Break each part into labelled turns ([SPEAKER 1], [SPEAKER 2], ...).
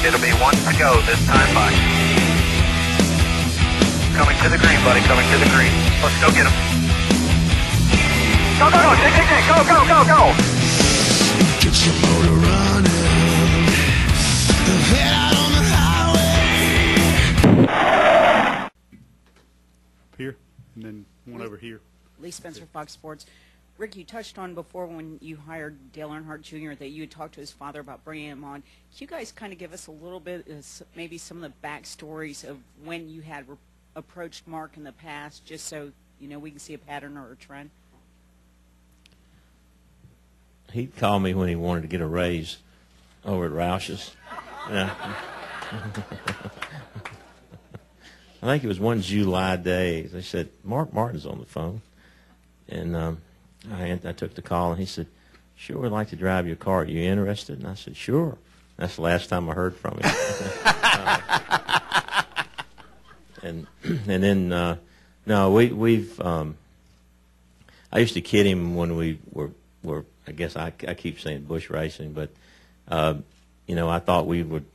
[SPEAKER 1] It'll be 1 to go this time by. Coming to the green, buddy, coming to the green. Let's go get him. Go, go, go, take, go, go, go, go.
[SPEAKER 2] Get your motor running. Head out on the highway.
[SPEAKER 3] Here, and then one over here.
[SPEAKER 4] Lee Spencer, Fox Sports. Rick, you touched on before when you hired Dale Earnhardt Jr. that you had talked to his father about bringing him on. Can you guys kind of give us a little bit, maybe some of the backstories of when you had approached Mark in the past, just so we can see a pattern or a trend?
[SPEAKER 5] He'd call me when he wanted to get a raise over at Roush's. Yeah. I think it was one July day. They said, Mark Martin's on the phone. And I took the call, and he said, sure, we'd like to drive your car. Are you interested? And I said, sure. That's the last time I heard from him. And then, no, I used to kid him when we were I guess I keep saying bush racing, but, I thought we would,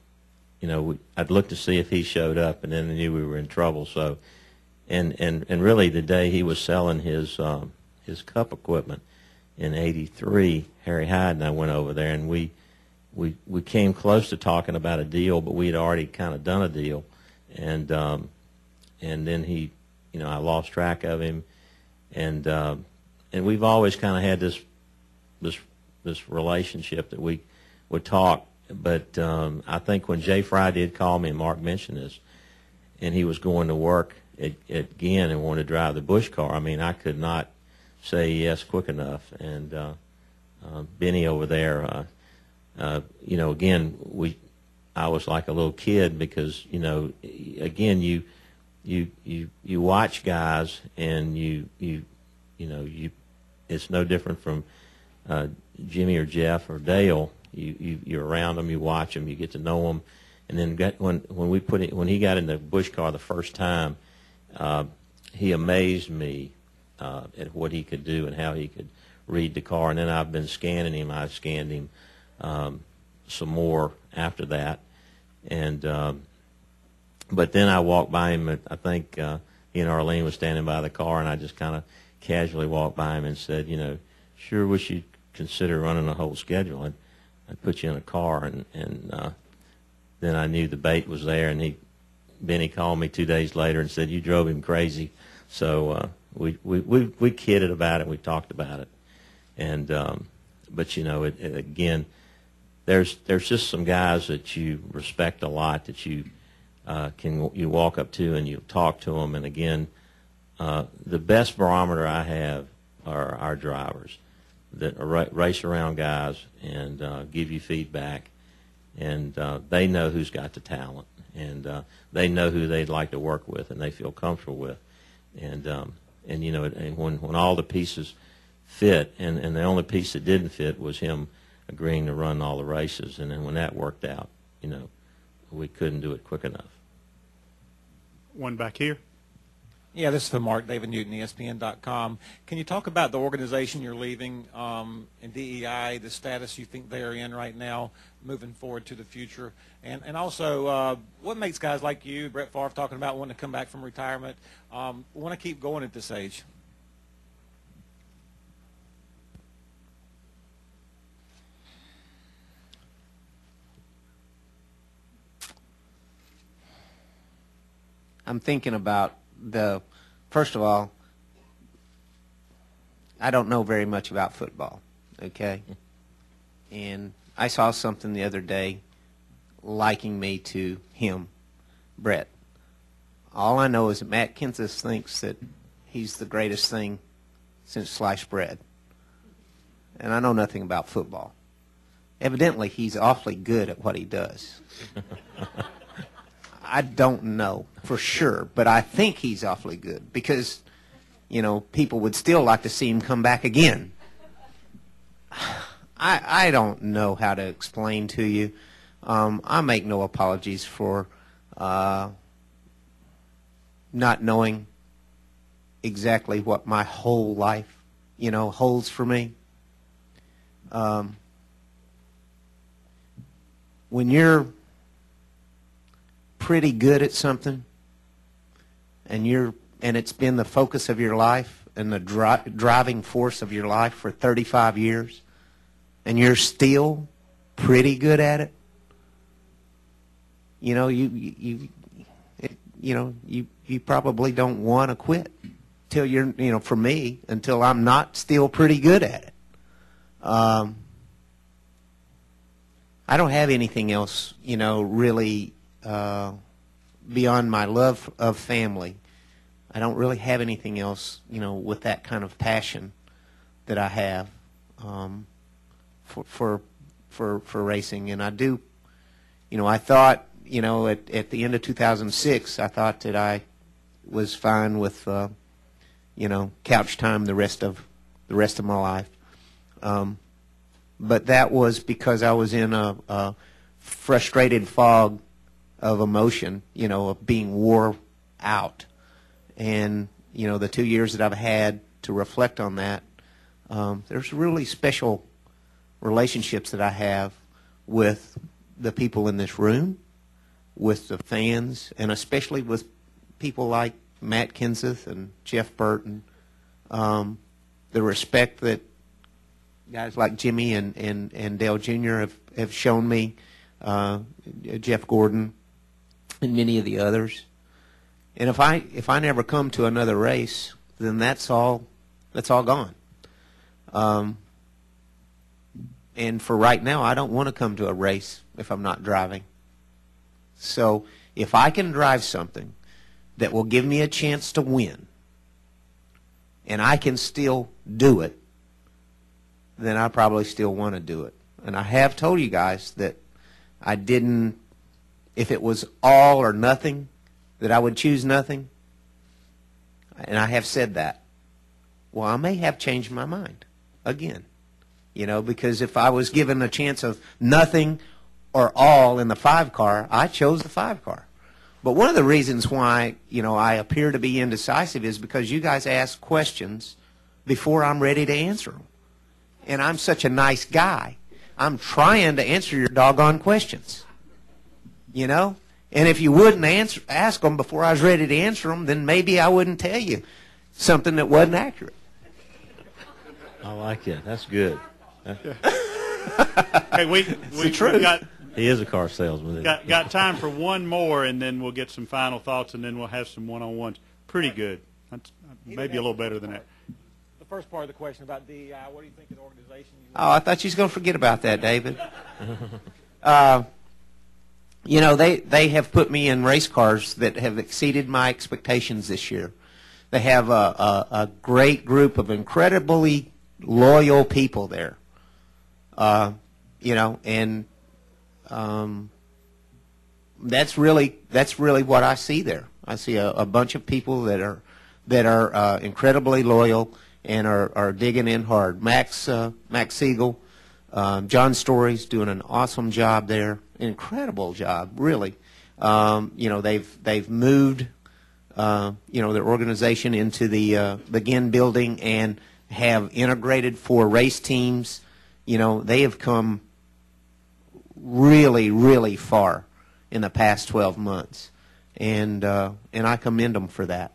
[SPEAKER 5] I'd look to see if he showed up, and then I knew we were in trouble. So, and really the day he was selling his cup equipment in '83, Harry Hyde and I went over there, and we came close to talking about a deal, but we had already kind of done a deal, and then he, I lost track of him, and we've always kind of had this relationship that we would talk, but I think when Jay Fry did call me and Mark mentioned this, and he was going to work at Ginn and wanted to drive the Busch car, I mean, I could not say yes quick enough. And Benny over there, again, I was like a little kid because, again, you watch guys, and it's no different from Jimmy or Jeff or Dale. You're around them, you watch them, you get to know them, and then when he got in the Busch car the first time, he amazed me at what he could do and how he could read the car. And then I've been scanning him. I scanned him some more after that, and but then I walked by him. I think he and Arlene was standing by the car, and I just kind of casually walked by him and said, sure wish you'd consider running a whole schedule. I'd put you in a car, and then I knew the bait was there, and Benny called me 2 days later and said, you drove him crazy. So we kidded about it, we talked about it, and but again, there's just some guys that you respect a lot that you walk up to and you talk to them, and again, the best barometer I have are our drivers that race around guys and give you feedback, and they know who's got the talent, and they know who they'd like to work with and they feel comfortable with, and when all the pieces fit, and the only piece that didn't fit was him agreeing to run all the races, and then when that worked out, we couldn't do it quick enough.
[SPEAKER 3] One back here.
[SPEAKER 6] Yeah, this is for Mark, David Newton, ESPN.com. Can you talk about the organization you're leaving in DEI, the status you think they're in right now, moving forward to the future, and also what makes guys like you, Brett Favre, talking about wanting to come back from retirement, want to keep going at this age?
[SPEAKER 7] I'm thinking about first of all, I don't know very much about football, okay? And I saw something the other day liking me to him, Brett. All I know is that Matt Kenseth thinks that he's the greatest thing since sliced bread. And I know nothing about football. Evidently, he's awfully good at what he does. I don't know for sure, but I think he's awfully good because, people would still like to see him come back again. I don't know how to explain to you. I make no apologies for not knowing exactly what my whole life, holds for me. When you're pretty good at something, and it's been the focus of your life and the driving force of your life for 35 years, and you're still pretty good at it, you know, you probably don't want to quit till you're, you know, for me, until I'm not still pretty good at it. I don't have anything else, you know, really beyond my love of family. I don't really have anything else, you know, with that kind of passion that I have for racing. And I do, you know, I thought, you know, at the end of 2006, I thought that I was fine with, you know, couch time the rest of my life. But that was because I was in a frustrated fog of emotion, you know, of being wore out. And, you know, the 2 years that I've had to reflect on that, there's really special relationships that I have with the people in this room, with the fans, and especially with people like Matt Kenseth and Jeff Burton. The respect that guys like Jimmy and Dale Jr. have shown me, Jeff Gordon, and many of the others. And if I never come to another race, then that's all gone. And for right now, I don't want to come to a race if I'm not driving. So if I can drive something that will give me a chance to win, and I can still do it, then I probably still want to do it. And I have told you guys that I didn't, if it was all or nothing, that I would choose nothing. And I have said that. Well, I may have changed my mind again. You know, because if I was given a chance of nothing or all in the 5-car, I chose the 5-car. But one of the reasons why, you know, I appear to be indecisive is because you guys ask questions before I'm ready to answer them. And I'm such a nice guy. I'm trying to answer your doggone questions. You know? And if you wouldn't ask them before I was ready to answer them, then maybe I wouldn't tell you something that wasn't accurate.
[SPEAKER 5] I like it. That's good.
[SPEAKER 3] Hey, we got
[SPEAKER 5] He is a car salesman.
[SPEAKER 3] got time for one more, and then we'll get some final thoughts, and then we'll have some one-on-ones. Pretty good. That's maybe a little better than that.
[SPEAKER 6] The first part of the question about DEI, what do you think of the organization?
[SPEAKER 7] Oh, I thought you was going to forget about that, David. You know, they have put me in race cars that have exceeded my expectations this year. They have a great group of incredibly loyal people there. You know, and that's really what I see there. I see a bunch of people that are incredibly loyal and are digging in hard. Max Siegel, John Story's doing an awesome job there, incredible job, really. You know, they've moved you know, their organization into the Ginn building and have integrated 4 race teams. You know, they have come really, really far in the past 12 months, and I commend them for that.